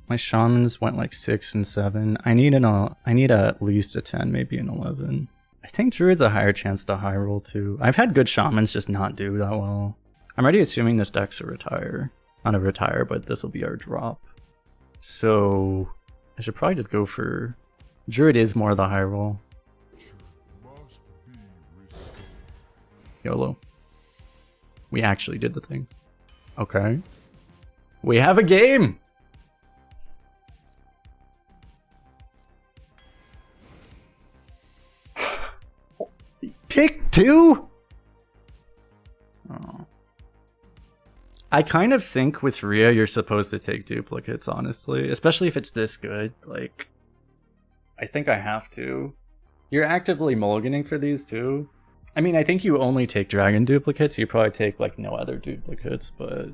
My shamans went like 6 and 7. I need at least a 10, maybe an 11. I think druid's a higher chance to high roll too. I've had good shamans just not do that well. I'm already assuming this deck's a retire. Not a retire, but this will be our drop. So I should probably just go for druid is more the high roll. YOLO. We actually did the thing. Okay. We have a game! Pick 2? Oh. I kind of think with Rhea you're supposed to take duplicates, honestly. Especially if it's this good. Like, I think I have to. You're actively mulliganing for these too. I mean, I think you only take dragon duplicates. You probably take like no other duplicates, but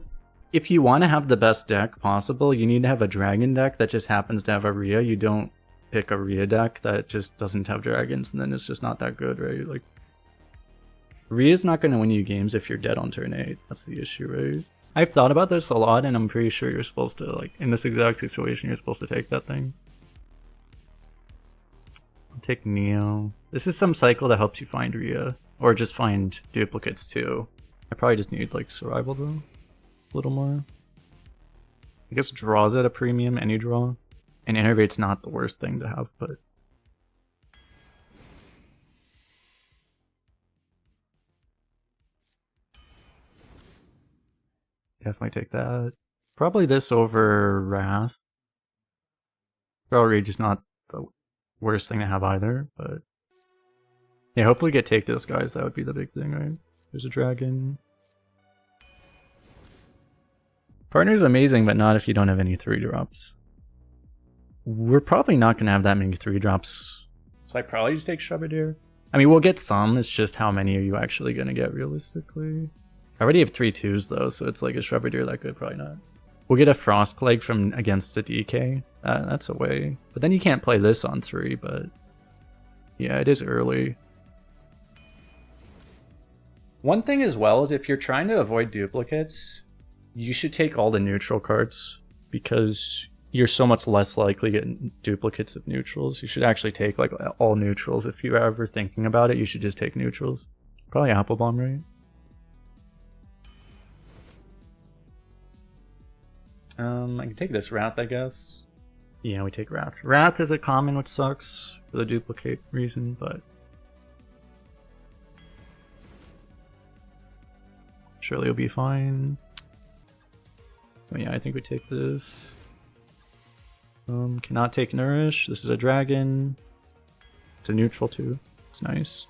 if you want to have the best deck possible, you need to have a dragon deck that just happens to have a Rhea. You don't pick a Rhea deck that just doesn't have dragons, and then it's just not that good, right? Like, Rhea's not going to win you games if you're dead on turn 8. That's the issue, right? I've thought about this a lot, and I'm pretty sure you're supposed to, like, in this exact situation, you're supposed to take that thing. I'll take Neo. This is some cycle that helps you find Rhea. Or just find duplicates too. I probably just need like survival though. A little more. I guess draws at a premium, any draw. And innervate's not the worst thing to have, but definitely take that. Probably this over Wrath. Probably just not the worst thing to have either, but yeah, hopefully get take this, guys. That would be the big thing, right? There's a dragon. Partner's amazing, but not if you don't have any 3-drops. We're probably not going to have that many 3-drops. So I probably just take Shrubberdeer. I mean, we'll get some. It's just how many are you actually going to get realistically? I already have 3 2s though, so it's like a Shrubberdeer that good? Probably not. We'll get a Frost Plague from against a DK. That's a way. But then you can't play this on 3, but yeah, it is early. One thing as well is if you're trying to avoid duplicates, you should take all the neutral cards because you're so much less likely to get duplicates of neutrals. You should actually take like all neutrals. If you're ever thinking about it, you should just take neutrals. Probably Apple Bomb, right? I can take this Wrath, I guess. Yeah, we take Wrath. Wrath is a common, which sucks for the duplicate reason, but surely it'll be fine. Oh yeah, I think we take this. Cannot take Nourish. This is a dragon. It's a neutral too. It's nice.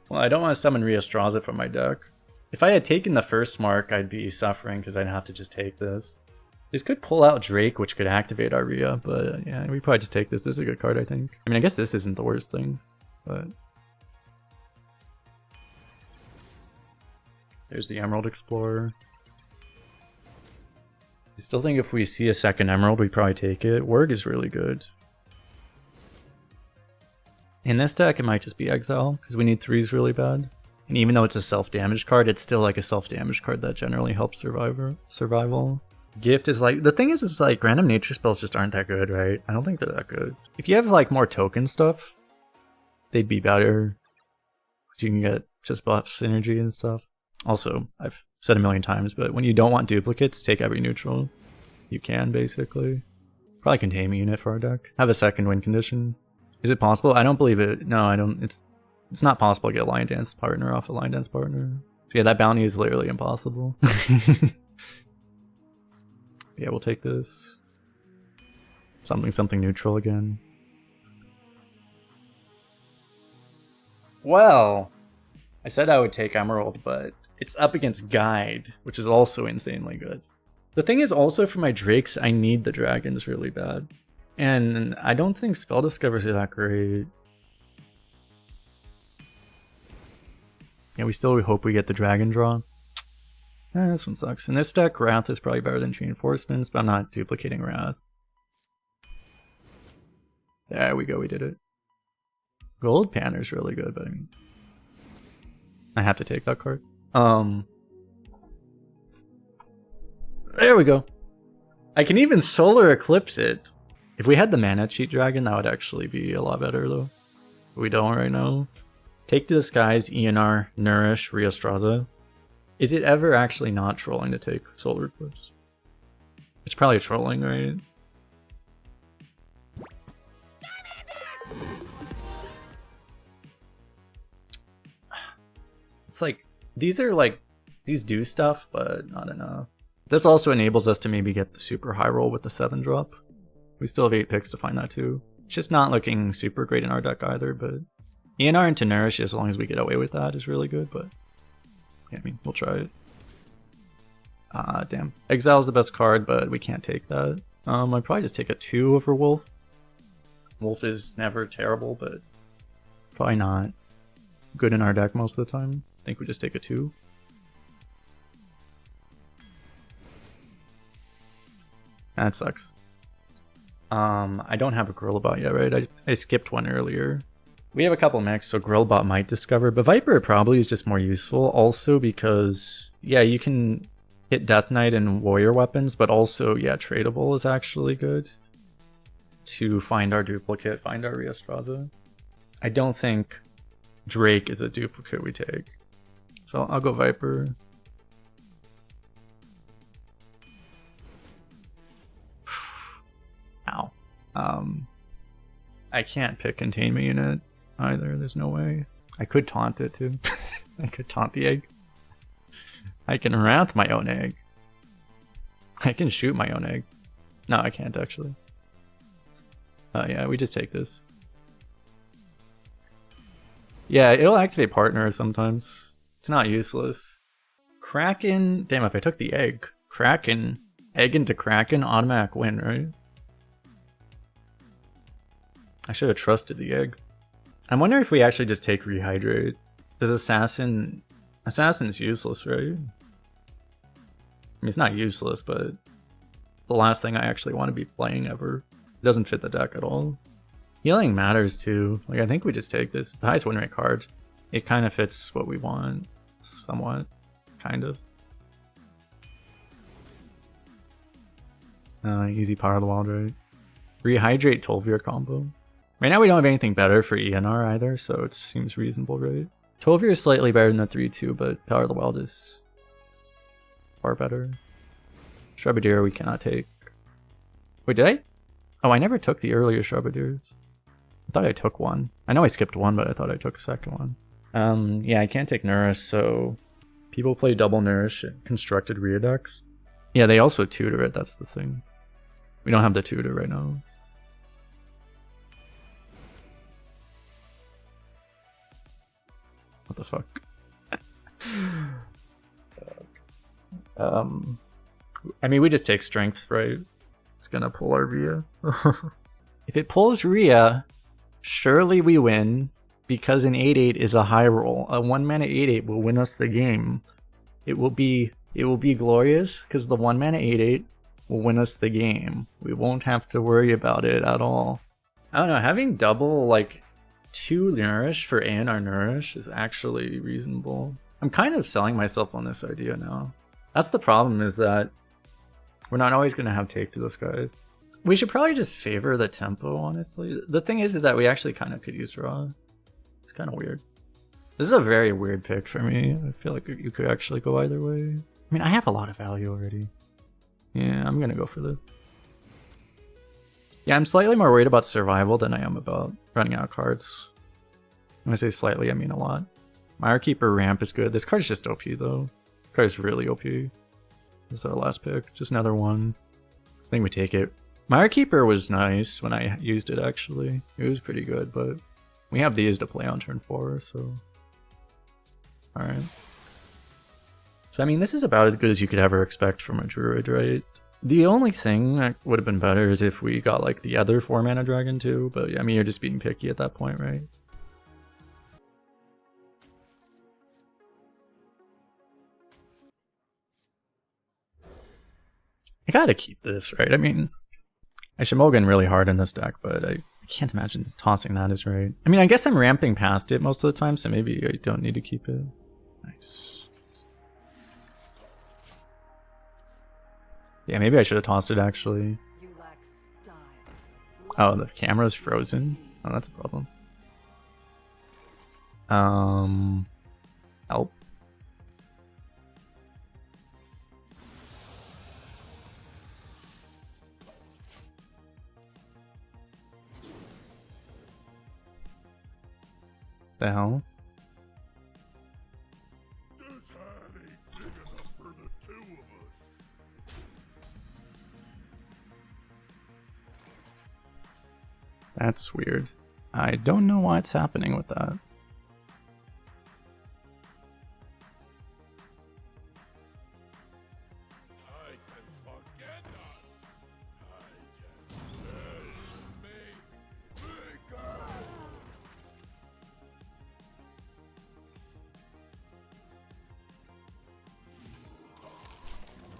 Well, I don't want to summon Rheastrasza from my deck. If I had taken the first mark, I'd be suffering because I'd have to just take this. This could pull out Drake, which could activate our Rhea, but yeah, we probably just take this. This is a good card, I think. I mean, I guess this isn't the worst thing, but there's the Emerald Explorer. I still think if we see a second Emerald, we probably take it. Warg is really good. In this deck, it might just be Exile, because we need 3s really bad. And even though it's a self-damage card, it's still like a self-damage card that generally helps survival. Gift is like, the thing is like random nature spells just aren't that good, right? I don't think they're that good. If you have like more token stuff, they'd be better. You can get just buff synergy and stuff. Also, I've said a million times, but when you don't want duplicates, take every neutral. You can, basically. Probably contain a unit for our deck. Have a second win condition. Is it possible? I don't believe it. No, I don't. It's not possible to get a Lion Dance partner off a Lion Dance partner. So yeah, that bounty is literally impossible. Yeah, we'll take this. Something neutral again. Well, I said I would take Emerald, but it's up against Guide, which is also insanely good. The thing is also for my Drakes, I need the dragons really bad. And I don't think Spell Discovers are that great. Yeah, we still hope we get the dragon draw. This one sucks. In this deck, Wrath is probably better than Reinforcements, but I'm not duplicating Wrath. There we go, we did it. Gold Panner's really good, but I mean, I have to take that card. There we go. I can even solar eclipse it. If we had the mana cheat dragon, that would actually be a lot better though. But we don't right now. Take to the skies, ENR, Nourish, Rheastrasza. Is it ever actually not trolling to take solar eclipse? It's probably trolling, right? It's like, these do stuff, but not enough. This also enables us to maybe get the super high roll with the 7 drop. We still have 8 picks to find that too. It's just not looking super great in our deck either, but ENR into Nourish, as long as we get away with that, is really good, but yeah, I mean, we'll try it. Damn. Exile's the best card, but we can't take that. I'd probably just take a 2 over Wolf. Wolf is never terrible, but it's probably not good in our deck most of the time. I think we just take a 2. That sucks. I don't have a Gorillabot yet, right? I skipped one earlier. We have a couple mechs, so Gorillabot might discover, but Viper probably is just more useful. Also because, yeah, you can hit Death Knight and Warrior weapons, but also, yeah, tradable is actually good to find our duplicate, find our Rheastrasza. I don't think Drake is a duplicate we take. So I'll go Viper. Ow. I can't pick Containment Unit either, there's no way. I could taunt it too. I could taunt the egg. I can Wrath my own egg. I can shoot my own egg. No, I can't actually. Yeah, we just take this. Yeah, it'll activate Partner sometimes. It's not useless. Kraken... Damn, if I took the egg. Kraken. Egg into Kraken, automatic win, right? I should have trusted the egg. I wonder if we actually just take Rehydrate. Does Assassin... Assassin's useless, right? I mean, it's not useless, but the last thing I actually want to be playing ever. It doesn't fit the deck at all. Healing matters too. Like, I think we just take this. The highest win rate card. It kind of fits what we want. Somewhat. Kind of. Easy Power of the Wild, right? Rehydrate 12-year combo. Right now we don't have anything better for ENR either, so it seems reasonable, right? 12-year is slightly better than the 3-2, but Power of the Wild is far better. Shrubadier we cannot take. Wait, did I? Oh, I never took the earlier Shrubadiers. I thought I took one. I know I skipped one, but I thought I took a second one. Yeah, I can't take Nourish, so people play double Nourish and constructed Rhea decks. Yeah, they also tutor it, that's the thing. We don't have the tutor right now. What the fuck? I mean, we just take strength, right? It's gonna pull our Rhea. If it pulls Rhea, surely we win, because an 8/8 is a high roll. A 1-mana 8/8 will win us the game. It will be glorious, because the 1-mana 8/8 will win us the game. We won't have to worry about it at all. I don't know, having double, like, 2 Nourish for ANR Nourish is actually reasonable. I'm kind of selling myself on this idea now. That's the problem, is that we're not always going to have take to those guys. We should probably just favor the tempo, honestly. The thing is that we actually kind of could use draw. It's kind of weird. This is a very weird pick for me. I feel like you could actually go either way. I mean, I have a lot of value already. Yeah, I'm going to go for this. Yeah, I'm slightly more worried about survival than I am about running out of cards. When I say slightly, I mean a lot. Mirekeeper ramp is good. This card's just OP though. This card is really OP. This is our last pick. Just another one. I think we take it. Mirekeeper was nice when I used it actually. It was pretty good, but we have these to play on turn 4, so... Alright. So I mean, this is about as good as you could ever expect from a Druid, right? The only thing that would have been better is if we got like the other 4-mana dragon too, but I mean, you're just being picky at that point, right? I gotta keep this, right? I mean, I should mulligan really hard in this deck, but I can't imagine tossing that is right. I mean, I guess I'm ramping past it most of the time, so maybe I don't need to keep it. Nice. Yeah, maybe I should have tossed it actually. Oh, the camera's frozen. Oh, that's a problem. Help. The hell? That's weird. I don't know what's happening with that.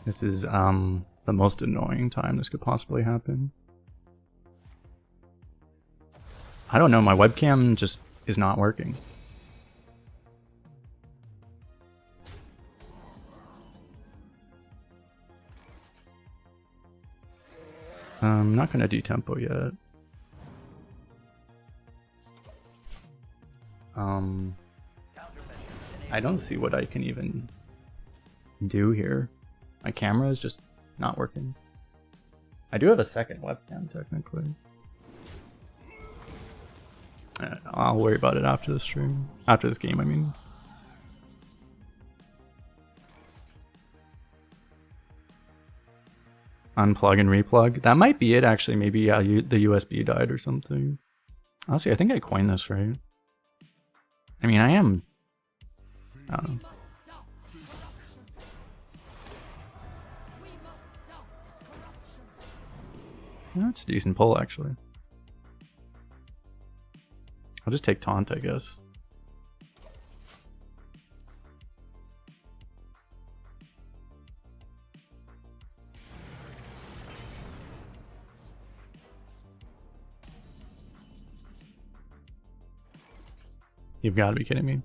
This is the most annoying time this could possibly happen. I don't know, my webcam just is not working. I'm not gonna do tempo yet. I don't see what I can even do here. My camera is just not working. I do have a second webcam technically. I'll worry about it after the stream. After this game, I mean. Unplug and replug. That might be it actually. Maybe yeah, the USB died or something. Honestly, I think I coined this right. I mean, I don't know. That's a decent pull actually. I'll just take taunt, I guess. You've got to be kidding me.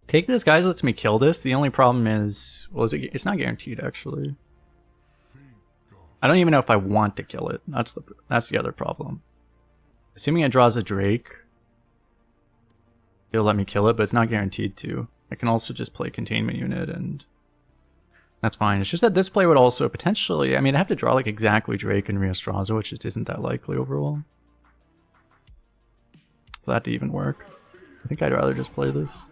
Take this, guys, lets me kill this. The only problem is, well, it's not guaranteed actually. I don't even know if I want to kill it. That's the other problem. Assuming it draws a Drake, it'll let me kill it, but it's not guaranteed to. I can also just play containment unit and that's fine. It's just that this play would also potentially, I mean, I have to draw like exactly Drake and Rheastrasza, which just isn't that likely overall. For that to even work. I think I'd rather just play this.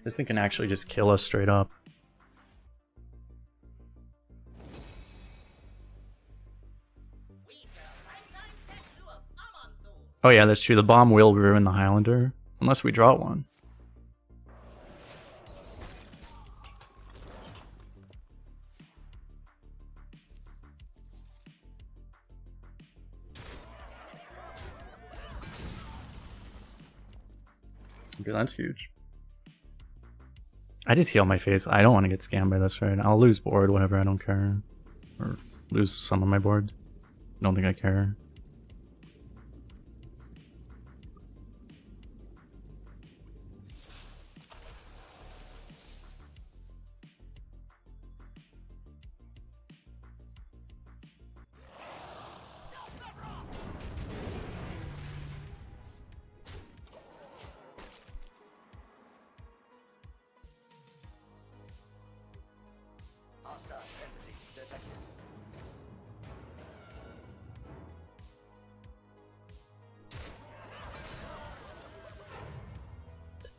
This thing can actually just kill us straight up. Oh yeah, that's true. The bomb will ruin the Highlander. Unless we draw one. Okay, that's huge. I just heal my face. I don't want to get scammed by this, right? I'll lose board, whatever, I don't care. Or lose some of my board. I don't think I care.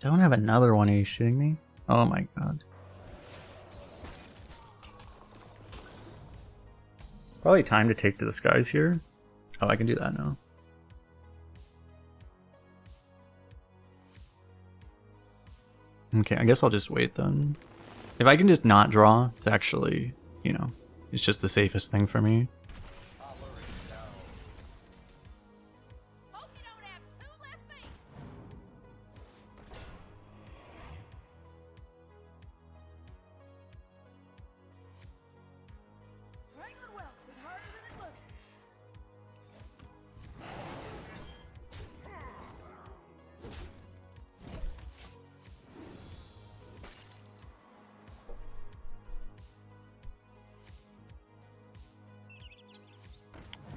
Don't have another one, are you shitting me? Oh my god. Probably time to take to the skies here. Oh, I can do that now. Okay, I guess I'll just wait then. If I can just not draw, it's actually, you know, it's just the safest thing for me.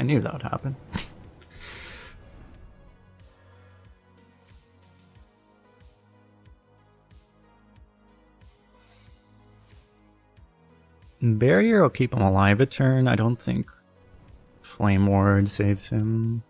I knew that would happen. Barrier will keep him alive a turn. I don't think Flame Ward saves him.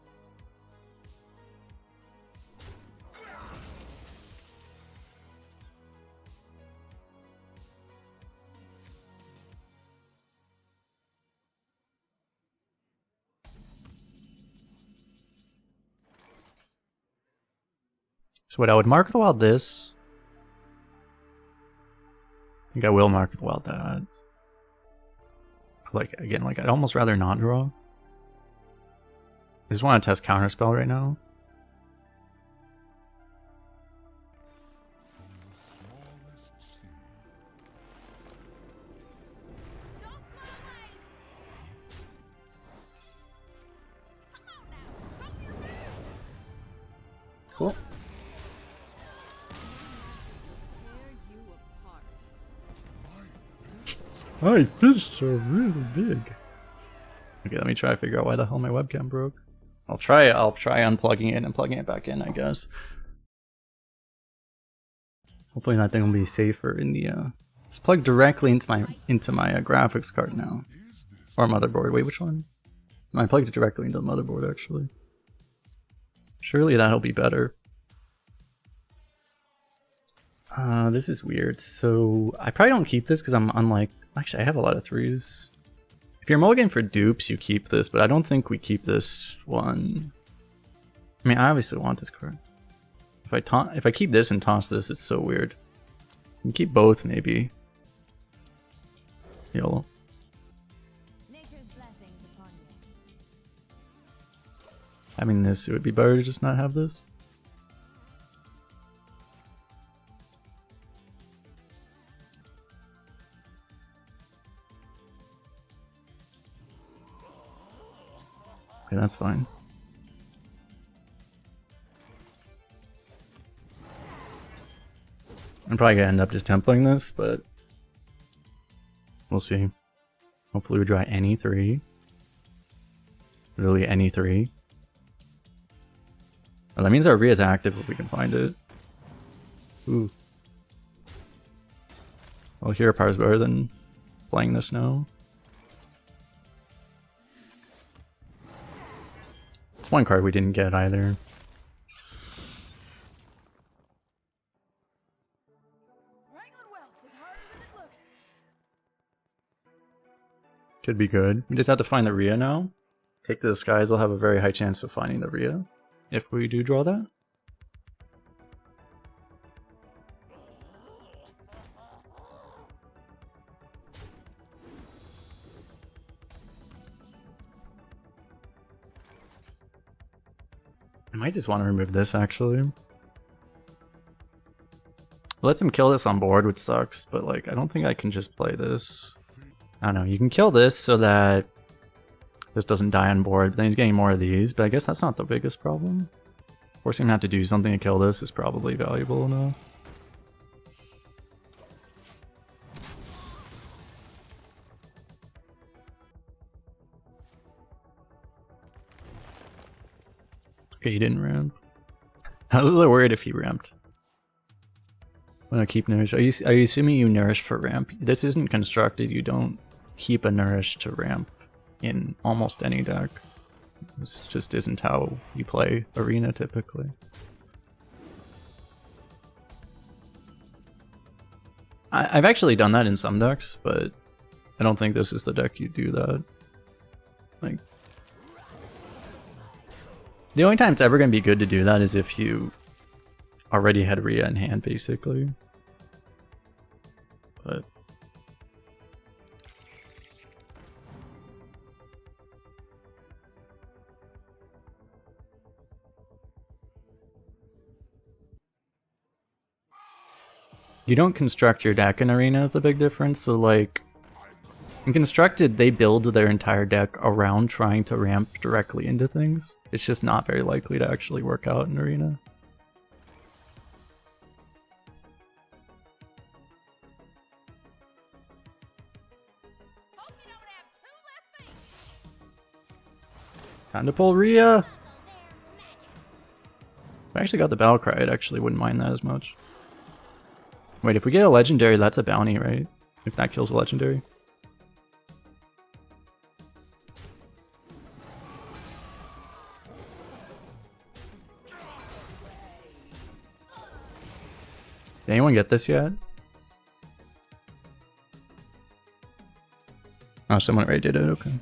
So what I would mark the wild this. I think I will mark the wild that. Like again, like I'd almost rather not draw. I just want to test Counterspell right now. Cool. My fists are really big. Okay, let me try to figure out why the hell my webcam broke. I'll try unplugging it and plugging it back in, I guess. Hopefully that thing will be safer in the it's plugged directly into my graphics card now. Or motherboard. Wait, which one? I plugged it directly into the motherboard actually. Surely that'll be better. This is weird. So I probably don't keep this because I'm unlike. Actually, I have a lot of 3s. If you're mulliganing for dupes, you keep this, but I don't think we keep this one. I mean, I obviously want this card. If I keep this and toss this, it's so weird. You can keep both, maybe. YOLO. Having this, it would be better to just not have this. Okay, that's fine. I'm probably gonna end up just templating this, but we'll see. Hopefully we draw any 3. Literally any 3. Well, that means our Rhea is active if we can find it. Ooh. Well, Hero Power is better than playing this now. It's one card we didn't get either. Could be good. We just have to find the Rhea now. Take the Skies, we'll have a very high chance of finding the Rhea. If we do draw that. I might just want to remove this actually. Lets him kill this on board, which sucks, but like I don't think I can just play this. I don't know, you can kill this so that this doesn't die on board, but then he's getting more of these, but I guess that's not the biggest problem. Forcing him to have to do something to kill this is probably valuable enough. Okay, he didn't ramp. I was a little worried if he ramped. I'm gonna keep nourish. Are you assuming you nourish for ramp? This isn't constructed, you don't keep a nourish to ramp in almost any deck. This just isn't how you play Arena typically. I've actually done that in some decks, but I don't think this is the deck you do that. Like, the only time it's ever going to be good to do that is if you already had Rhea in hand, basically. But you don't construct your deck in Arena is the big difference. So like, in Constructed, they build their entire deck around trying to ramp directly into things. It's just not very likely to actually work out in Arena. Time to pull Rhea! If I actually got the battle cry, I actually wouldn't mind that as much. Wait, if we get a legendary, that's a bounty, right? If that kills a legendary. Did anyone get this yet? Oh, someone already did it, okay.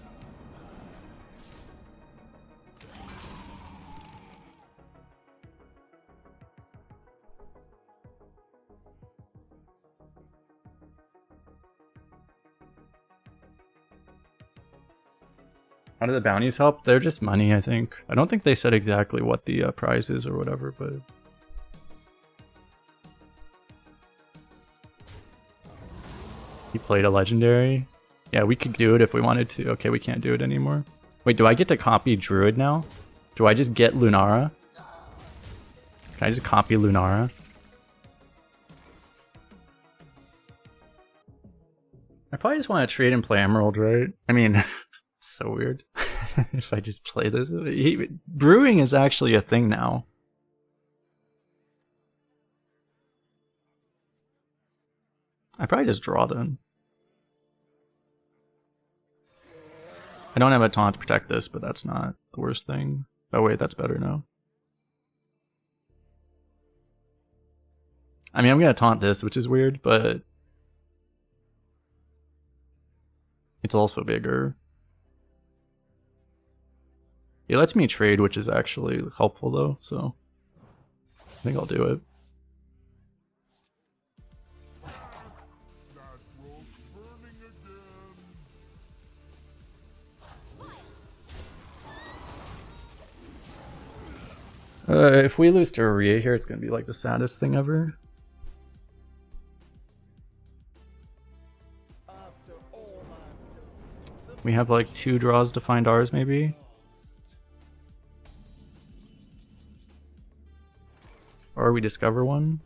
How do the bounties help? They're just money, I think. I don't think they said exactly what the prize is or whatever, but... He played a legendary? Yeah, we could do it if we wanted to. Okay, we can't do it anymore. Wait, do I get to copy Druid now? Do I just get Lunara? Can I just copy Lunara? I probably just want to trade and play Emerald, right? I mean, it's so weird. If I just play this. Brewing is actually a thing now. I probably just draw then. I don't have a taunt to protect this, but that's not the worst thing. Oh wait, that's better now. I mean, I'm gonna taunt this, which is weird, but... It's also bigger. It lets me trade, which is actually helpful though, so... I think I'll do it. If we lose to Rhea here, it's gonna be like the saddest thing ever. We have like 2 draws to find ours, maybe? Or we discover one?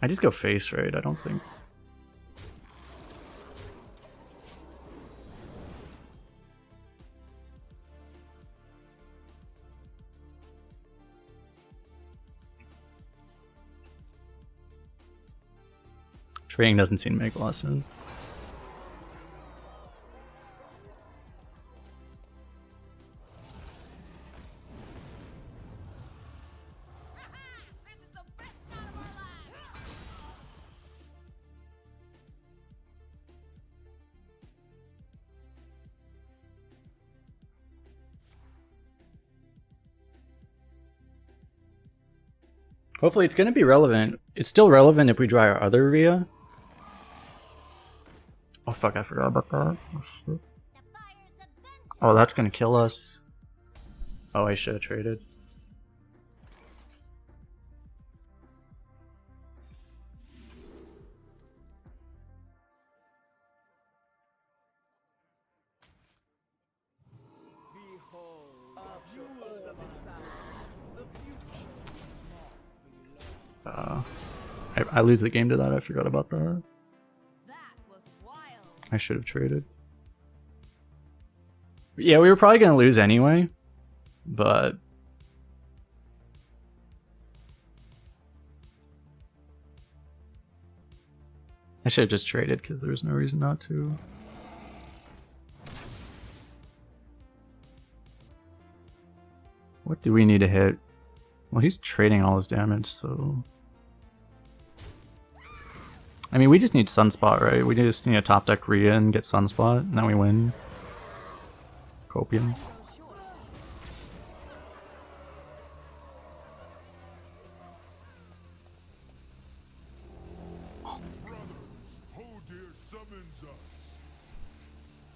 I just go face, right? I don't think... Trading doesn't seem to make a lot of sense. Hopefully it's going to be relevant. It's still relevant if we draw our other Rhea. Oh fuck, I forgot about that. Oh, shit. Oh, that's going to kill us. Oh, I should have traded. I lose the game to that. I forgot about that. I should have traded. Yeah, we were probably going to lose anyway, but... I should have just traded because there was no reason not to. What do we need to hit? Well, he's trading all his damage, so... I mean, we just need Sunspot, right? We just need a top deck Rhea and get Sunspot, and then we win. Copium.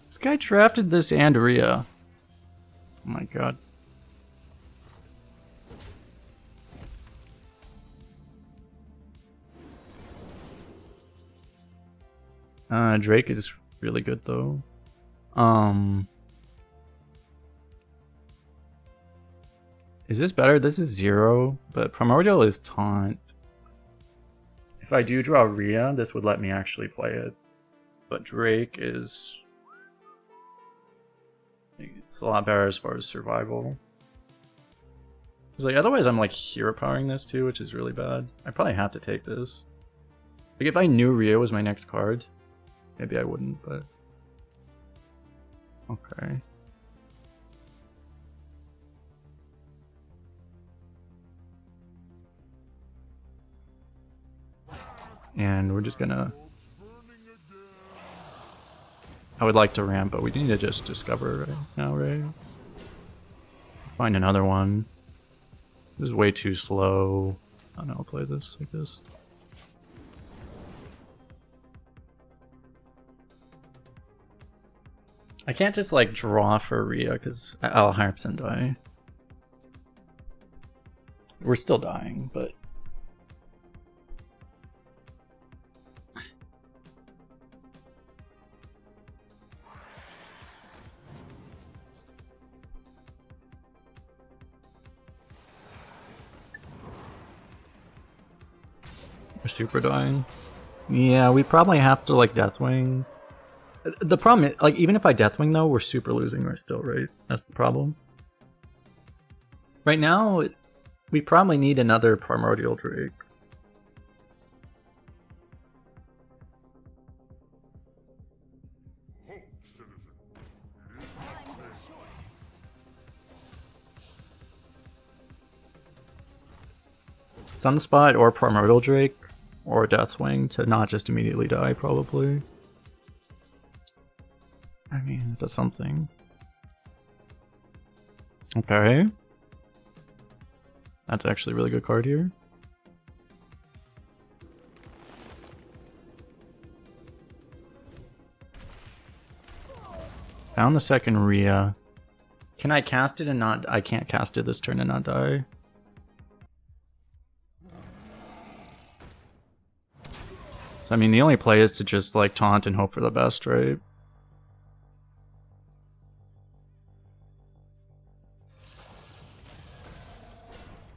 This guy drafted this and Rhea. Oh my god. Drake is really good though. Is this better? This is 0, but Primordial is taunt. If I do draw Rhea, this would let me actually play it. But Drake is... it's a lot better as far as survival. Like, otherwise I'm like hero powering this too, which is really bad. I probably have to take this. Like if I knew Rhea was my next card, maybe I wouldn't, but... okay. And we're just gonna... I would like to ramp, but we need to just discover right now, right? Find another one. This is way too slow. I don't know, I'll play this like this. I can't just like draw for Rhea because I'll 100% die. We're still dying, but... we're super dying. Yeah, we probably have to like Deathwing. The problem is, like, even if I Deathwing though, we're super losing right still, right? That's the problem. Right now, we probably need another Primordial Drake. Sunspot or Primordial Drake or Deathwing to not just immediately die, probably. I mean, it does something. Okay. That's actually a really good card here. Found the second Rhea. Can I cast it and not... I can't cast it this turn and not die. So, I mean, the only play is to just, like, taunt and hope for the best, right?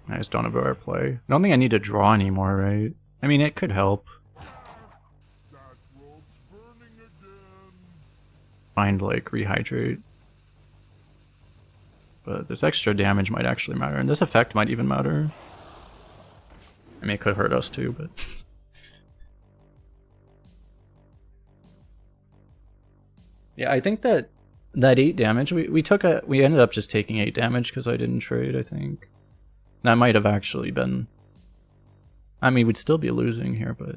I just don't have a better play. I don't think I need to draw anymore, right? I mean, it could help. Find, like, rehydrate. But this extra damage might actually matter, and this effect might even matter. I mean, it could hurt us too, but... yeah, I think that 8 damage, we ended up just taking 8 damage because I didn't trade, I think. That might have actually been... I mean, we'd still be losing here, but...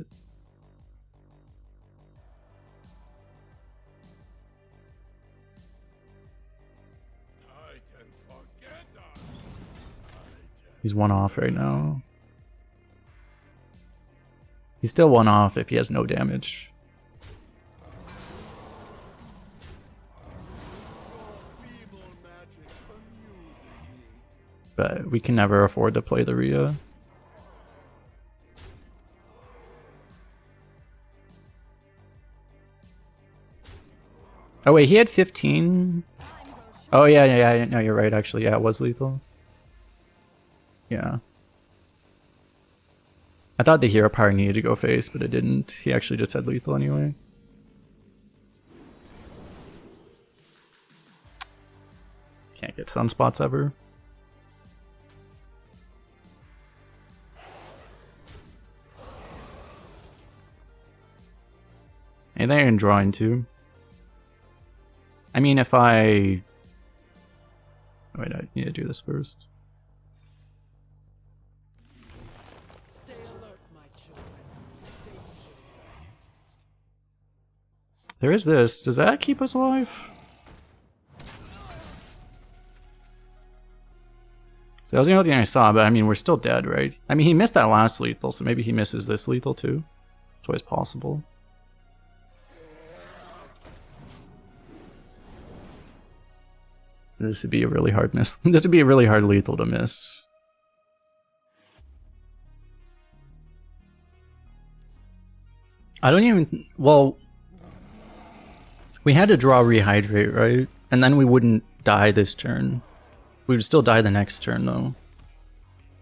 he's 1 off right now. He's still 1 off if he has no damage. But we can never afford to play the Rhea. Oh wait, he had 15? Oh yeah, no, you're right actually, yeah, it was lethal. Yeah. I thought the hero power needed to go face, but it didn't. He actually just had lethal anyway. Can't get sunspots ever. Anything I can draw into? I mean, if I... wait, I need to do this first. Stay alert, my children. There is this. Does that keep us alive? So that was the only thing I saw, but I mean, we're still dead, right? I mean, he missed that last lethal, so maybe he misses this lethal too. It's always possible. This would be a really hard miss. This would be a really hard lethal to miss. I don't even... well... We had to draw Rehydrate, right? And then we wouldn't die this turn. We would still die the next turn, though.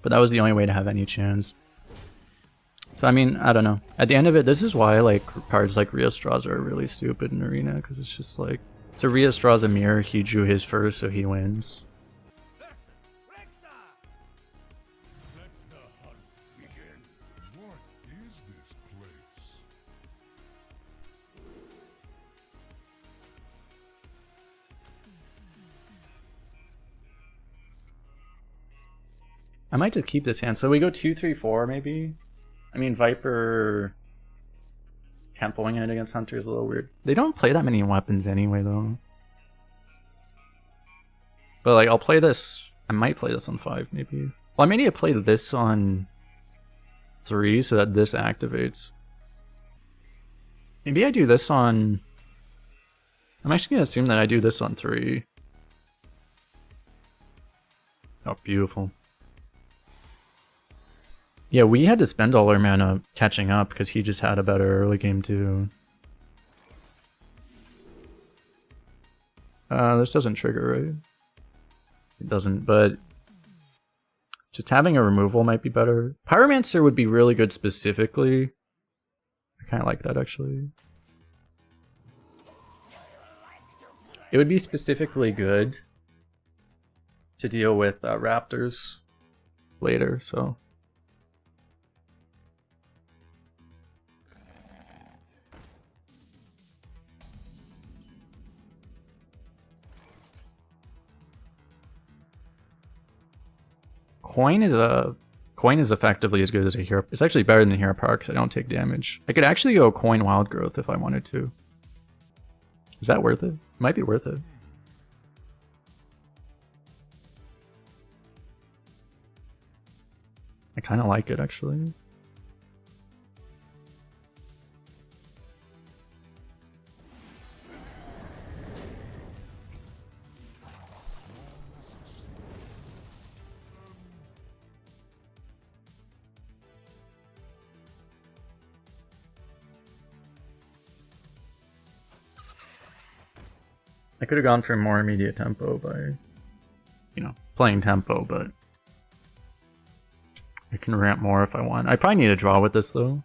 But that was the only way to have any chance. So, I mean, I don't know. At the end of it, this is why, like, cards like Rheastrasza are really stupid in Arena, because it's just like, it's a Rheastrasza mirror, he drew his first, so he wins. I might just keep this hand. So we go 2, 3, 4 maybe? I mean, Viper tempoing it against Hunter is a little weird. They don't play that many weapons anyway, though. But, like, I'll play this. I might play this on 5, maybe. Well, I may need to play this on 3 so that this activates. Maybe I do this on... I'm actually going to assume that I do this on 3. Oh, beautiful. Yeah, we had to spend all our mana catching up because he just had a better early game too. This doesn't trigger, right? It doesn't, but just having a removal might be better. Pyromancer would be really good specifically. I kind of like that actually. It would be specifically good to deal with Raptors later, so... Coin is effectively as good as a hero. It's actually better than hero power because I don't take damage. I could actually go coin wild growth if I wanted to. Is that worth it? Might be worth it. I kind of like it actually. I could have gone for more immediate tempo by, you know, playing tempo, but I can ramp more if I want. I probably need a draw with this though.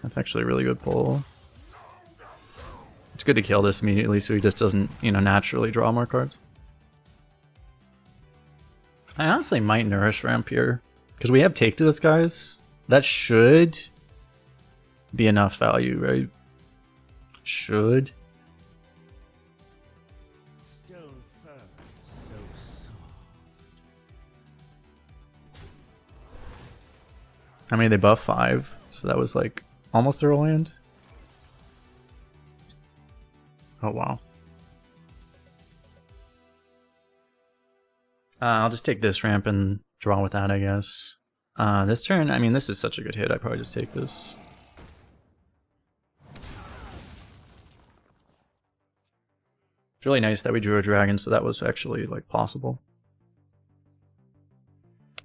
That's actually a really good pull. It's good to kill this immediately so he just doesn't, you know, naturally draw more cards. I honestly might nourish ramp here. Because we have take to this, guys. That should be enough value, right? Should. Stone firm, so soft. I mean, they buff 5, so that was like almost their land. Oh wow. I'll just take this ramp and draw with that, I guess. This turn, I mean, this is such a good hit. I'd probably just take this. It's really nice that we drew a dragon, so that was actually, like, possible.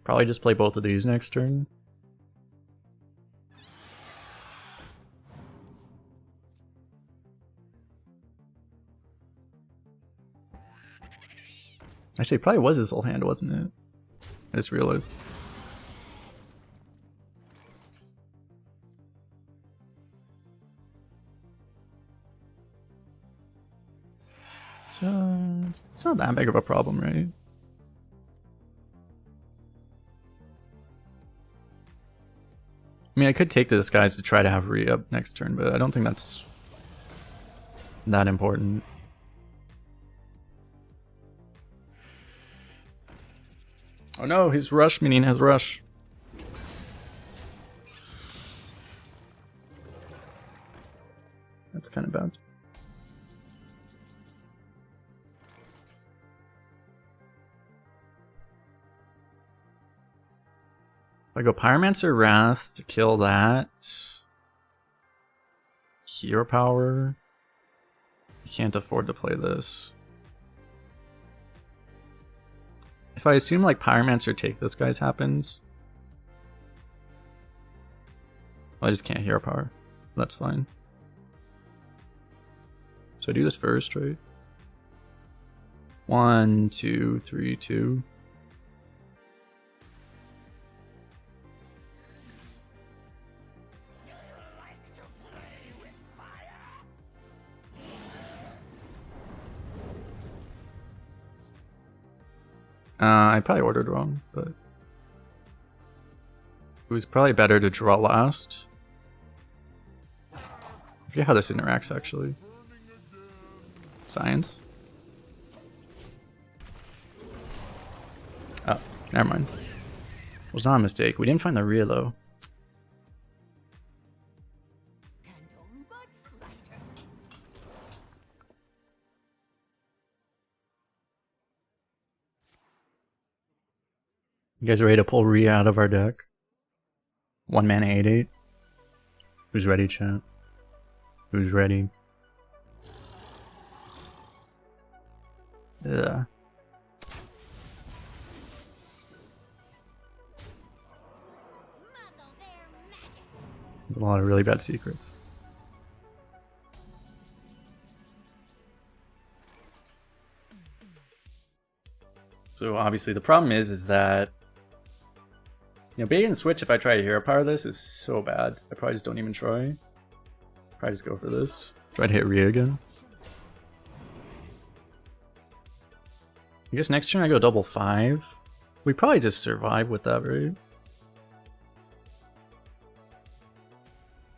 Probably just play both of these next turn. Actually, it probably was his whole hand, wasn't it? I just realized. So, it's not that big of a problem, right? I mean, I could take this guys to try to have re-up next turn, but I don't think that's that important. Oh no, his rush minion has rush. That's kind of bad. If I go Pyromancer Wrath to kill that. Hero Power. I can't afford to play this. If I assume like Pyromancer take this guy's happens, I just can't hero power. That's fine. So I do this first, right? 1, 2, 3, 2. I probably ordered wrong, but it was probably better to draw last. I forget how this interacts actually. Science. Oh, never mind. It was not a mistake. We didn't find the Rhea though. You guys ready to pull Rhea out of our deck? 1 mana 8/8. Who's ready, chat? Who's ready? Ugh. There's a lot of really bad secrets. So obviously the problem is that bait and switch if I try to hero power this is so bad. I probably just don't even try. Probably just go for this. Try to hit Rhea again. I guess next turn I go double 5. We probably just survive with that, right?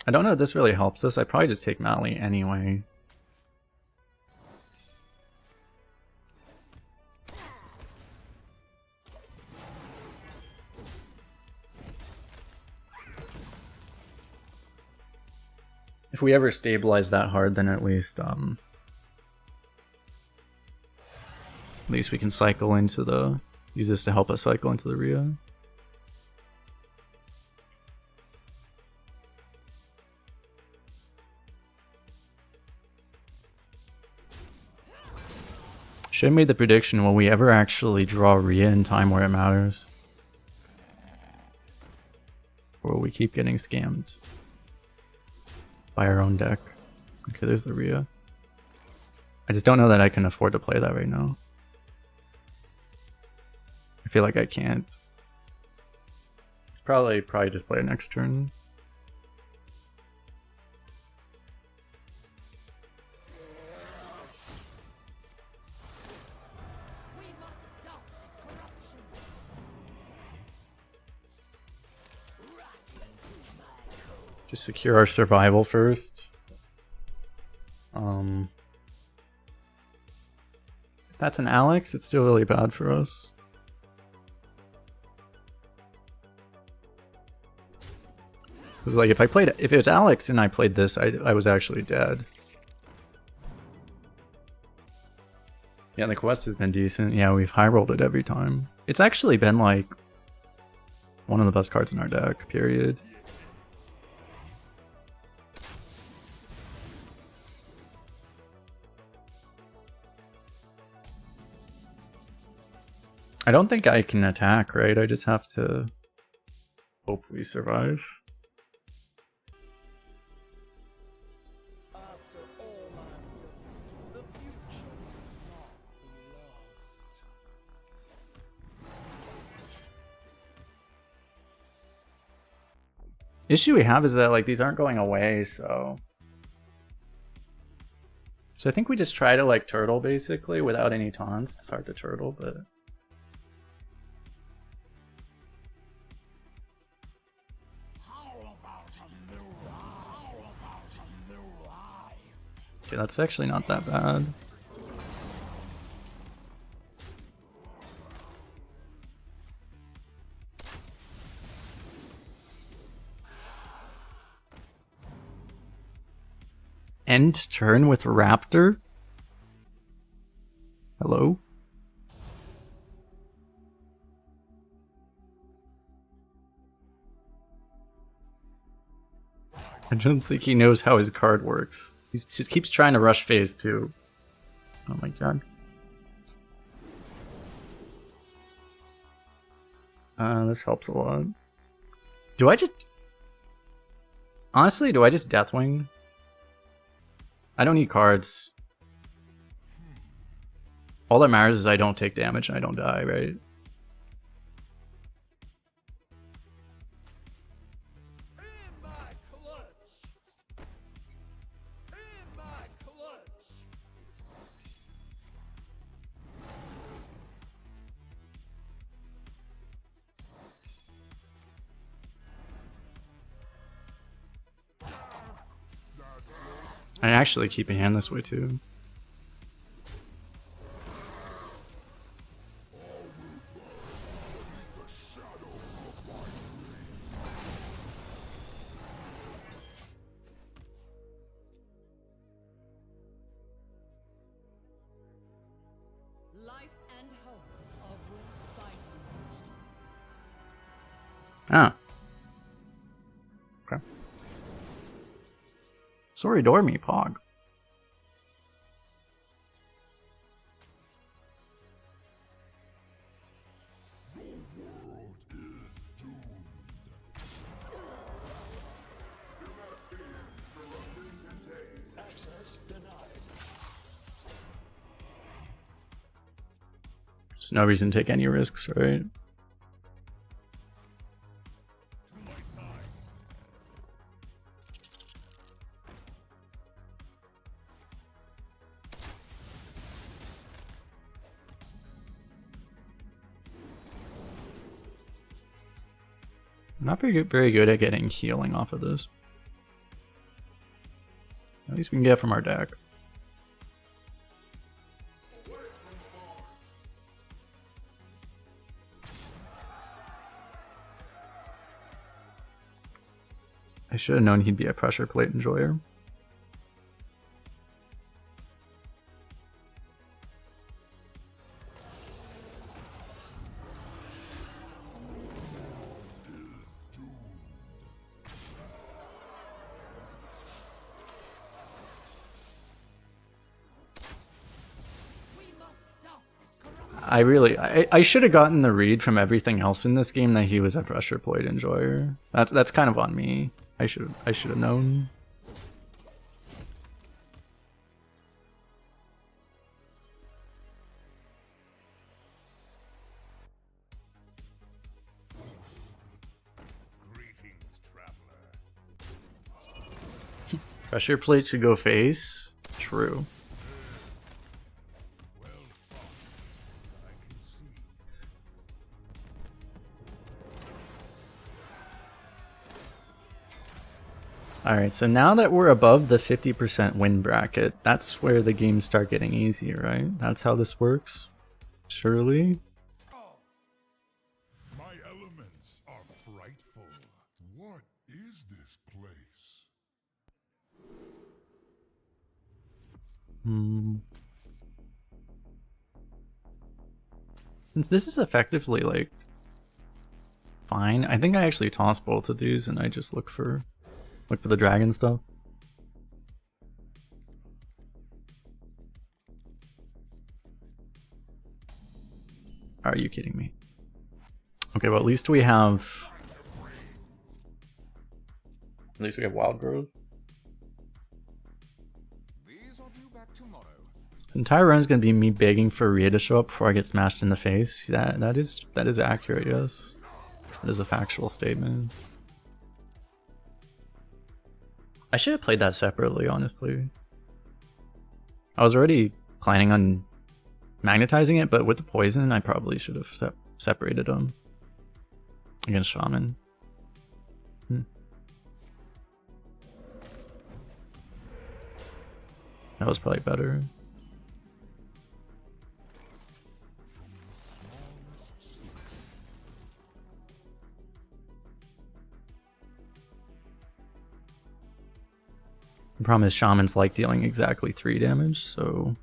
I don't know if this really helps us. I probably just take Mally anyway. If we ever stabilize that hard, then at least we can cycle into the... use this to help us cycle into the Rhea. Should have made the prediction, will we ever actually draw Rhea in time where it matters? Or will we keep getting scammed by our own deck? Okay, there's the Rhea. I just don't know that I can afford to play that right now. I feel like I can't. It's probably just play it next turn. Just secure our survival first. If that's an Alex, it's still really bad for us. Like if it's Alex and I played this, I was actually dead. Yeah, the quest has been decent. Yeah, we've high rolled it every time. It's actually been like one of the best cards in our deck, period. I don't think I can attack, right? I just have to hope we survive. Issue we have is that like these aren't going away, so I think we just try to like turtle basically without any taunts. It's hard to turtle, but okay, that's actually not that bad. End turn with Raptor? Hello? I don't think he knows how his card works. He just keeps trying to rush phase 2. Oh my god. This helps a lot. Do I just... Honestly, do I just Deathwing? I don't need cards. All that matters is I don't take damage and I don't die, right? I actually keep a hand this way too. Life and hope are worth fighting. Ah. Okay. Sorry, door me, Pog. There's no reason to take any risks, right? I'm not very good at getting healing off of this. At least we can get from our deck. I should have known he'd be a pressure plate enjoyer. I should have gotten the read from everything else in this game that he was a pressure plate enjoyer. That's kind of on me. I should have known. Greetings, traveler. Pressure plate should go face. True. Well fought. I can see. Alright, so now that we're above the 50% win bracket, that's where the games start getting easy, right? That's how this works? Surely? My elements are frightful. What is this place? Since this is effectively, like, fine, I think I actually toss both of these and I just look for the dragon stuff. Are you kidding me? Okay, well at least we have wild growth. This entire run is gonna be me begging for Rhea to show up before I get smashed in the face. That is accurate, yes. That is a factual statement. I should have played that separately, honestly. I was already planning on magnetizing it, but with the poison, I probably should have separated them against Shaman. That was probably better. The problem is Shamans like dealing exactly 3 damage, so...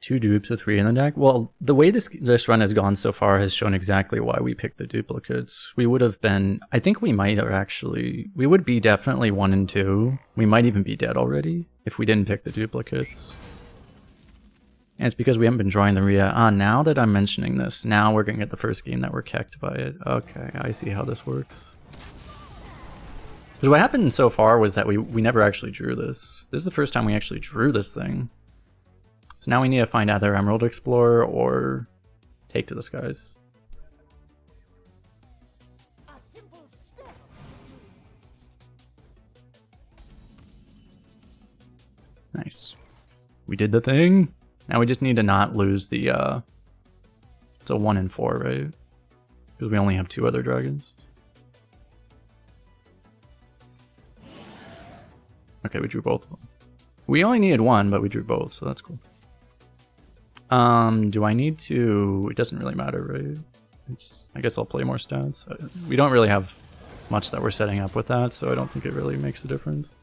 2 dupes with 3 in the deck. Well, the way this run has gone so far has shown exactly why we picked the duplicates. We would have been, I think we might have actually, we would be definitely 1 and 2. We might even be dead already if we didn't pick the duplicates. And it's because we haven't been drawing the Rhea. Ah, now that I'm mentioning this, now we're gonna get the first game that we're kecked by it. Okay, I see how this works. Because what happened so far was that we never actually drew this. This is the first time we actually drew this thing. So now we need to find either Emerald Explorer or Take to the Skies. Nice. We did the thing. Now we just need to not lose the, it's a 1 and 4, right? Because we only have 2 other dragons. Okay, we drew both of them. We only needed 1, but we drew both, so that's cool. Do I need to... It doesn't really matter, right? I guess I'll play more stats. We don't really have much that we're setting up with that, so I don't think it really makes a difference.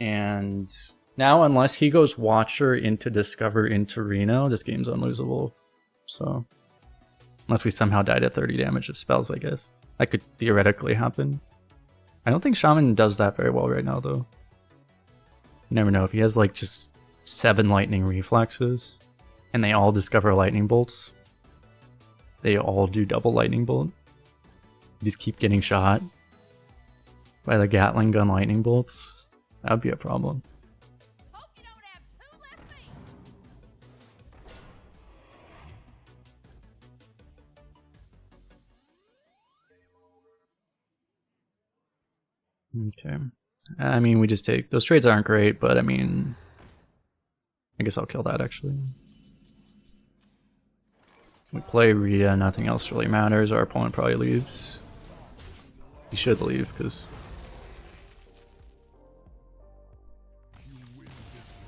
And now, unless he goes Watcher into Discover into Reno, this game's unlosable. So, unless we somehow died at 30 damage of spells, I guess. That could theoretically happen. I don't think Shaman does that very well right now, though. You never know. If he has, like, just 7 lightning reflexes, and they all discover lightning bolts, they all do double lightning bolt. You just keep getting shot by the Gatling gun lightning bolts. That would be a problem. Hope you don't have 2 left feet. Okay. I mean, we just take... Those trades aren't great, but I mean... I guess I'll kill that, actually. We play Rhea, nothing else really matters. Our opponent probably leaves. He should leave, because...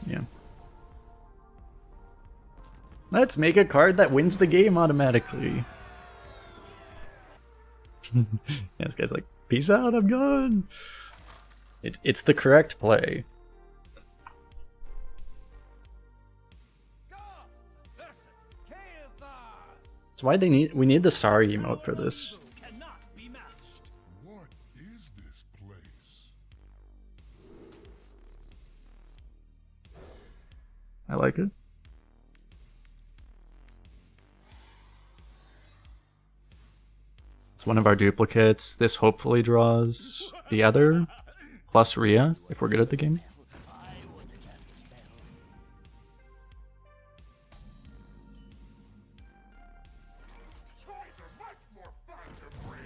Yeah. Let's make a card that wins the game automatically. Yeah, this guy's like, peace out, I'm gone. It's the correct play. That's why we need the sorry emote for this. What is this place? I like it. It's one of our duplicates. This hopefully draws the other, plus Rhea, if we're good at the game. Toys are much more fun to bring.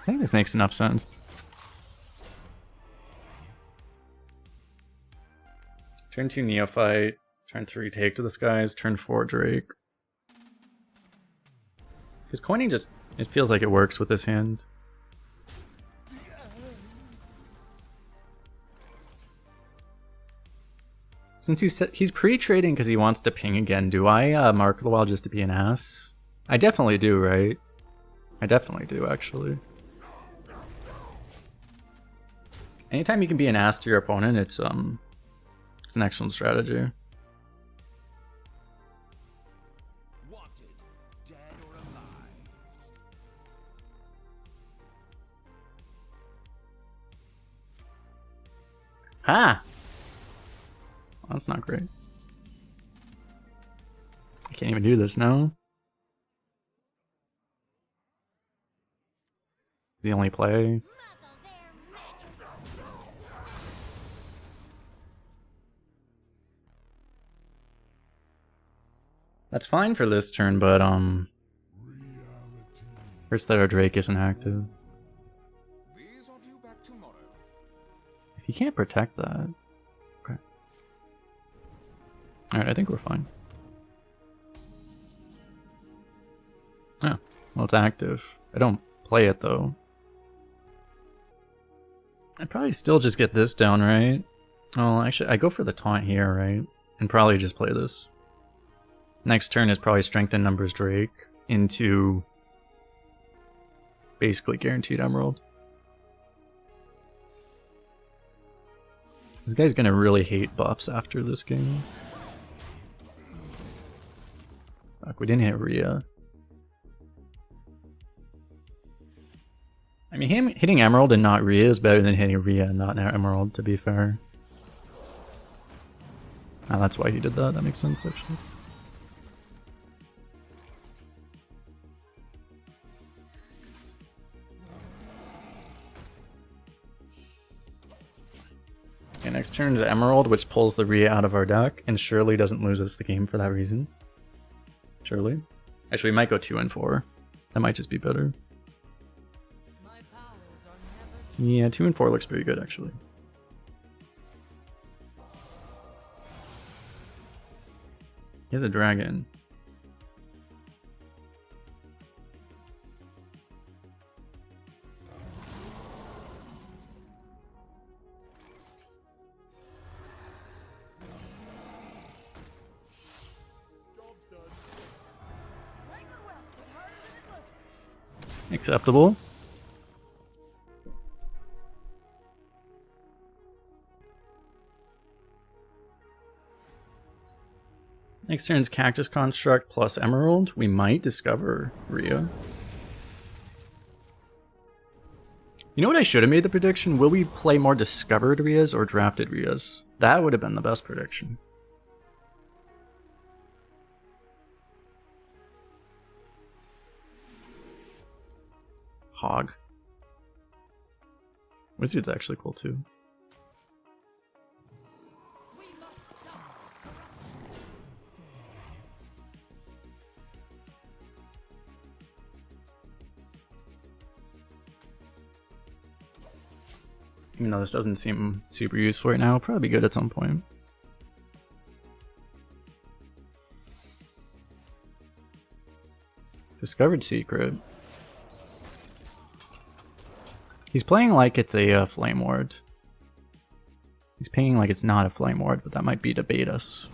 I think this makes enough sense. Turn 2 Neophyte, turn 3 Take to the Skies, turn 4 Drake. His coining just, it feels like it works with this hand. Since he's pre-trading because he wants to ping again, do I mark the wild just to be an ass? I definitely do, right? I definitely do, actually. Anytime you can be an ass to your opponent, it's an excellent strategy. Wanted, dead or alive. Ha! Well, that's not great. I can't even do this now. The only play. That's fine for this turn, but first that our Drake isn't active. These are due back tomorrow. If you can't protect that, okay. All right, I think we're fine. Oh, well, it's active. I don't play it though. I'd probably still just get this down, right? Well, actually, I go for the taunt here, right? And probably just play this. Next turn is probably Strengthen Numbers Drake into basically guaranteed Emerald. This guy's gonna really hate buffs after this game. Fuck, we didn't hit Rhea. I mean, him hitting Emerald and not Rhea is better than hitting Rhea and not Emerald, to be fair. Oh, that's why he did that. That makes sense, actually. Okay, next turn is Emerald, which pulls the Rhea out of our deck, and surely doesn't lose us the game for that reason. Surely. Actually, we might go 2 and 4. That might just be better. Yeah, 2 and 4 looks pretty good, actually. He has a dragon. Acceptable. Next turn's Cactus Construct plus Emerald. We might discover Rhea. You know what I should have made the prediction? Will we play more discovered Rheas or drafted Rheas? That would have been the best prediction. Hog. Wizard's actually cool too. Even though this doesn't seem super useful right now, it'll probably be good at some point. Discovered Secret. He's playing like it's a Flame Ward. He's paying like it's not a Flame Ward, but that might be to bait us.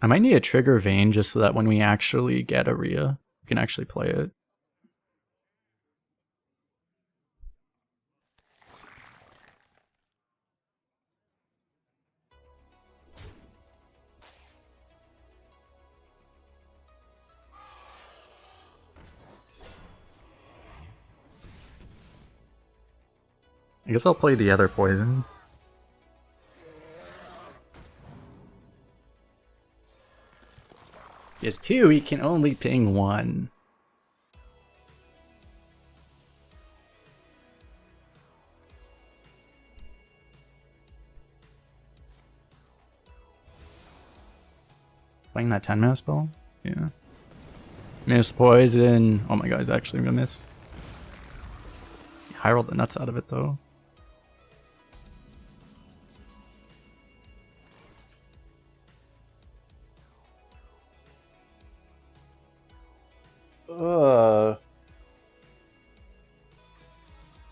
I might need a trigger Vayne just so that when we actually get a Rhea, we can actually play it. I guess I'll play the other poison. He has 2, he can only ping 1. Playing that 10-mana spell? Yeah. Miss poison. Oh my god, he's actually gonna miss. He rolled the nuts out of it though.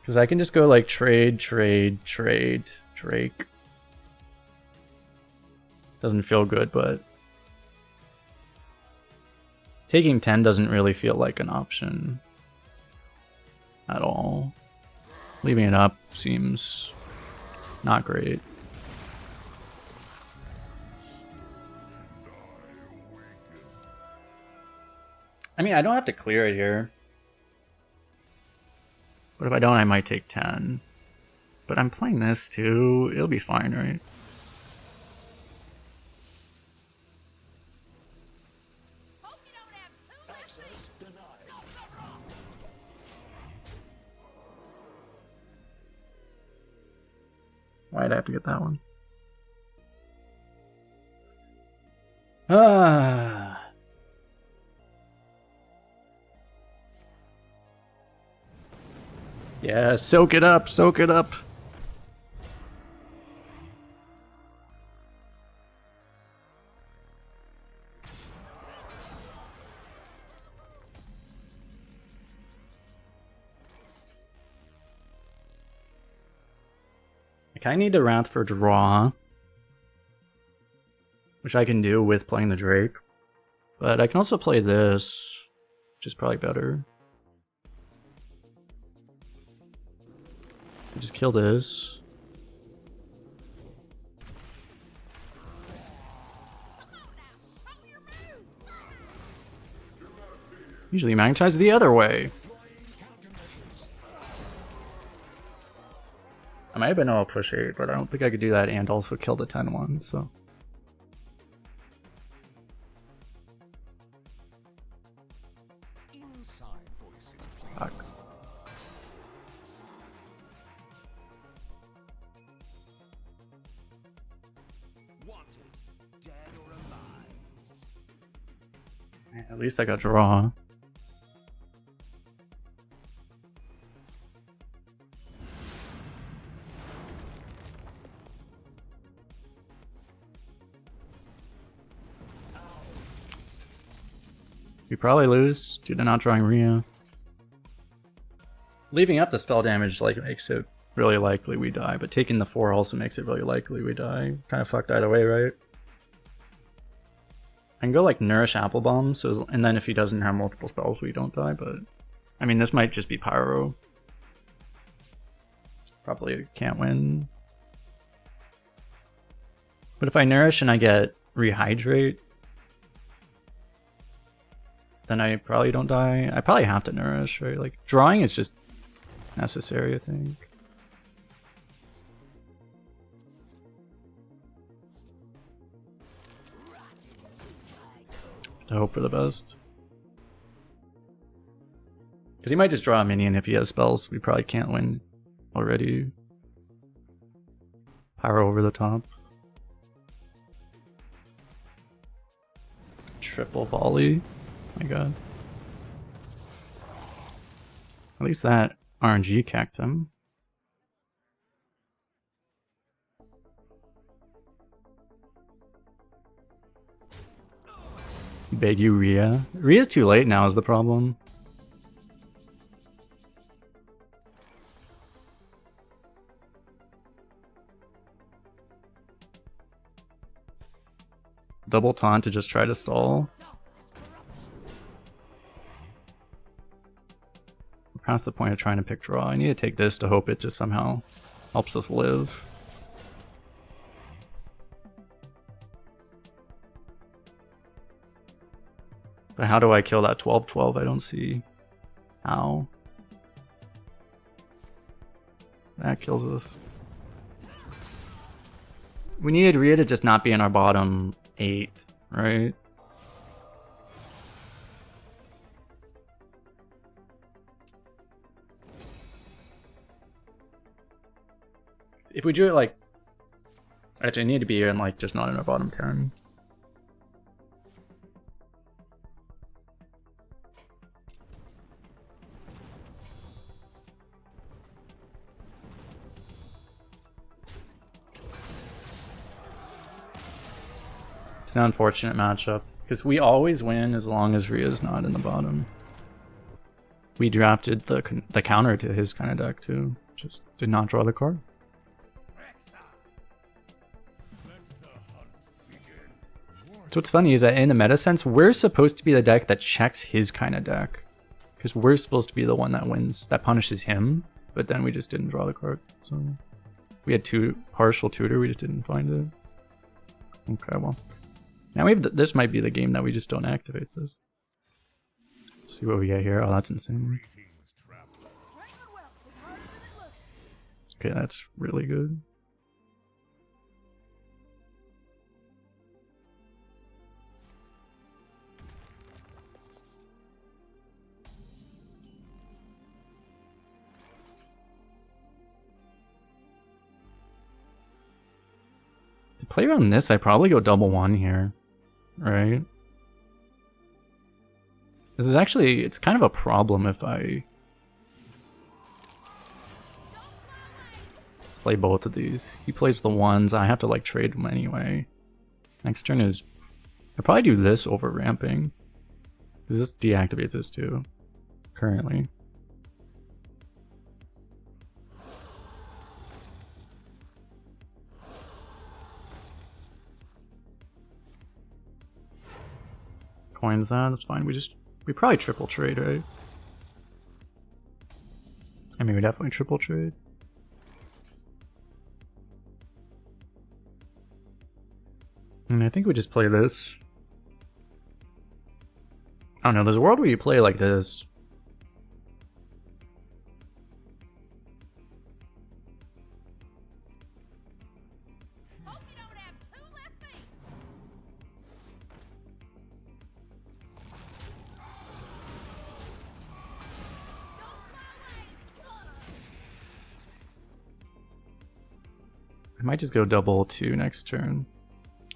Because I can just go like trade, Drake. Doesn't feel good, but taking 10 doesn't really feel like an option at all. Leaving it up seems not great. I mean, I don't have to clear it here. But if I don't, I might take 10. But I'm playing this too. It'll be fine, right? Hope you don't have too much. Why'd I have to get that one? Ah. Yeah, soak it up, soak it up. I kinda need a Wrath for draw, which I can do with playing the Drake. But I can also play this, which is probably better. Just kill this. Usually magnetize the other way. I might have been able to push 8, but I don't think I could do that and also kill the 10-1, so. Inside voices, Fuck. please. Wanted, dead or alive. At least I got draw. We probably lose due to not drawing Rhea. Leaving up the spell damage like makes it really likely we die, but taking the 4 also makes it really likely we die. Kind of fucked either way, right? I can go like Nourish Apple Bomb, so and then if he doesn't have multiple spells, we don't die. But I mean, this might just be Pyro. Probably can't win. But if I Nourish and I get Rehydrate, then I probably don't die. I probably have to Nourish, right? Like, drawing is just necessary, I think. I hope for the best. Because he might just draw a minion if he has spells. We probably can't win already. Pyro over the top. Triple volley. My god. At least that RNG cacked him. Beg you, Rhea. Rhea's too late now is the problem. Double taunt to just try to stall. We're past the point of trying to pick draw. I need to take this to hope it just somehow helps us live. But how do I kill that 12-12? I don't see how. That kills us. We needed Rhea to just not be in our bottom 8, right? If we do it like... Actually, I need to be in like just not in our bottom 10. It's an unfortunate matchup, because we always win as long as Rhea's not in the bottom. We drafted the counter to his kind of deck too, just did not draw the card. So what's funny is that in the meta sense, we're supposed to be the deck that checks his kind of deck. Because we're supposed to be the one that wins, that punishes him, but then we just didn't draw the card. So we had partial tutor, we just didn't find it. Okay, well. Now we have this might be the game that we just don't activate this. Let's see what we get here. Oh, that's insane. Okay, that's really good. To play around this, I probably go double 1 here. Right? This is actually, it's kind of a problem if I play both of these. He plays the 1s, I have to like trade them anyway. Next turn is, I probably do this over ramping. Because this deactivates this too, currently. coins that. That's fine. We probably triple trade, right? I mean, we definitely triple trade. And I think we just play this. I don't know, there's a world where you play like this. Hope you don't have two left feet. I might just go double 2 next turn.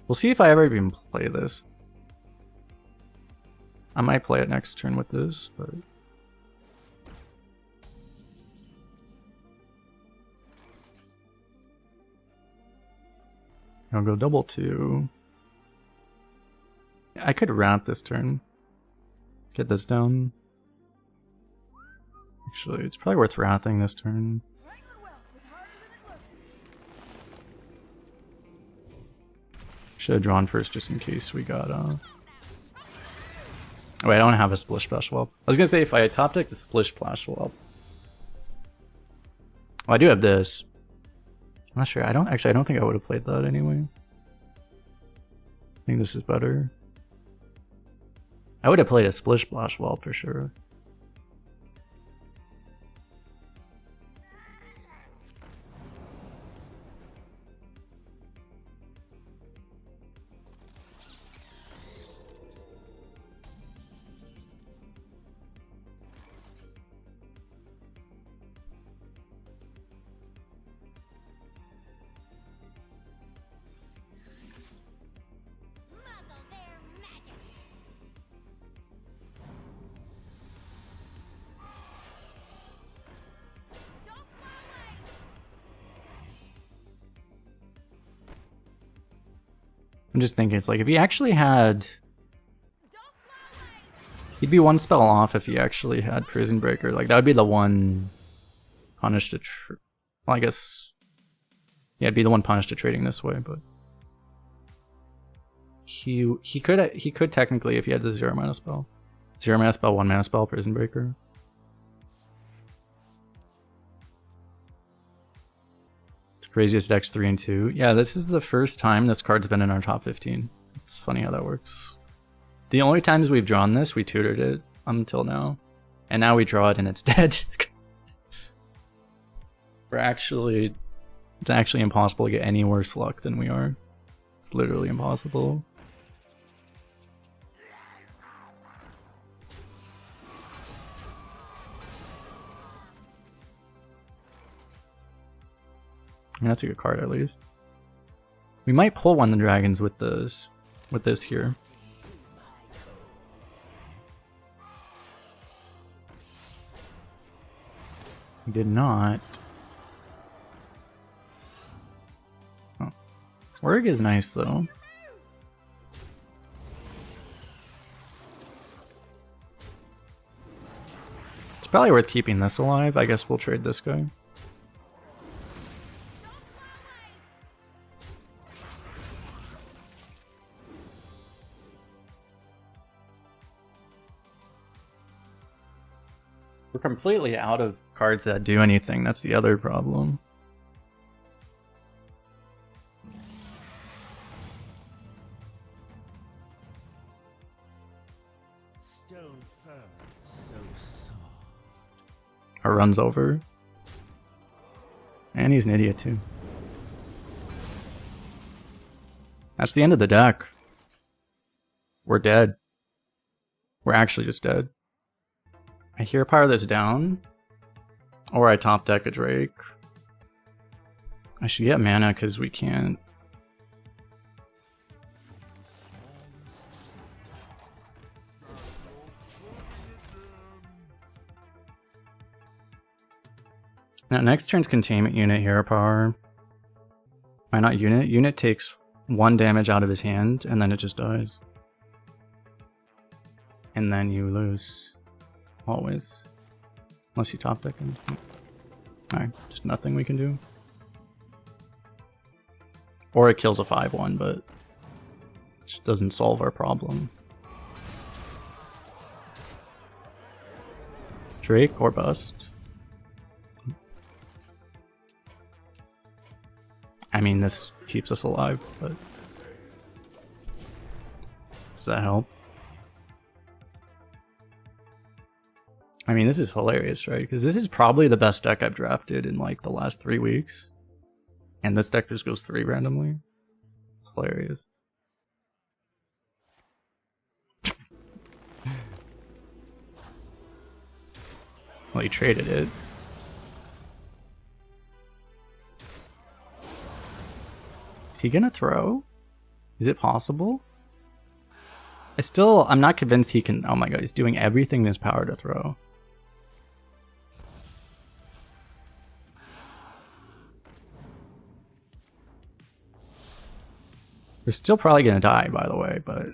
We'll see if I ever even play this. I might play it next turn with this, but... I'll go double 2. I could rat this turn. Get this down. Actually, it's probably worth wrathing this turn. Should have drawn first just in case we got Oh wait, I don't have a Splish Splash Swap. I was gonna say if I had top decked a Splish Splash Swap. Oh, I do have this. I'm not sure. I don't think I would have played that anyway. I think this is better. I would have played a Splish Splash Swap for sure. Muzzle their magic. Don't fly away. I'm just thinking, it's like if he actually had... Don't fly away. He'd be one spell off if he actually had Prison Breaker. Like, that would be the one punished to... Well, I guess... Yeah, it'd be the one punished to trading this way, but... He could technically, if he had the 0 mana spell. 0 mana spell, 1 mana spell, Prison Breaker. It's craziest decks 3 and 2. Yeah, this is the first time this card's been in our top 15. It's funny how that works. The only times we've drawn this, we tutored it until now. And now we draw it and it's dead. It's actually impossible to get any worse luck than we are. It's literally impossible. I mean, that's a good card at least. We might pull one of the dragons with this here. We did not. Oh. Org is nice though. It's probably worth keeping this alive. I guess we'll trade this guy. We're completely out of cards that do anything. That's the other problem. Stone firm, so soft. Our run's over. And he's an idiot too. That's the end of the deck. We're dead. We're actually just dead. I hear power this down. Or I top deck a Drake. I should get mana because we can't. Now next turn's containment unit, hero power. Why not unit? Unit takes 1 damage out of his hand and then it just dies. And then you lose. Always. Unless you top deck him. Alright, just nothing we can do. Or it kills a 5-1, but it doesn't solve our problem. Drake or bust. I mean, this keeps us alive, but does that help? I mean, this is hilarious, right? Because this is probably the best deck I've drafted in like the last 3 weeks. And this deck just goes 3 randomly. It's hilarious. Well, he traded it. Is he gonna throw? Is it possible? I'm not convinced he can. Oh my god, he's doing everything in his power to throw. We're still probably gonna die, by the way, but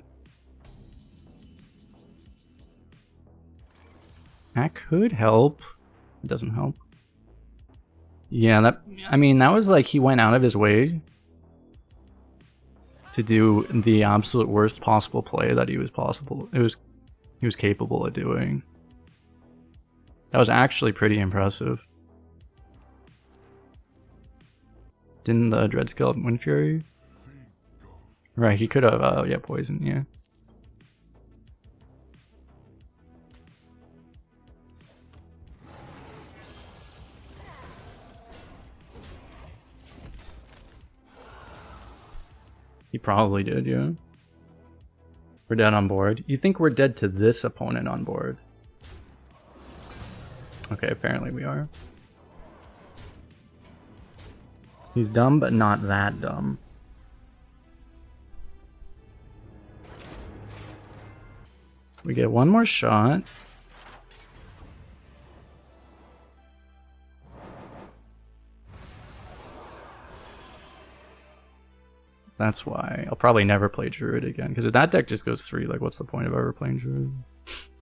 that could help. It doesn't help. Yeah, I mean, that was like he went out of his way to do the absolute worst possible play that he was capable of doing. That was actually pretty impressive. Didn't the Dread Skeleton win Fury? Right, he could have, yeah, poison, yeah. He probably did, yeah. We're dead on board. You think we're dead to this opponent on board? Okay, apparently we are. He's dumb, but not that dumb. We get one more shot. That's why I'll probably never play Druid again, because if that deck just goes 3, like what's the point of ever playing Druid?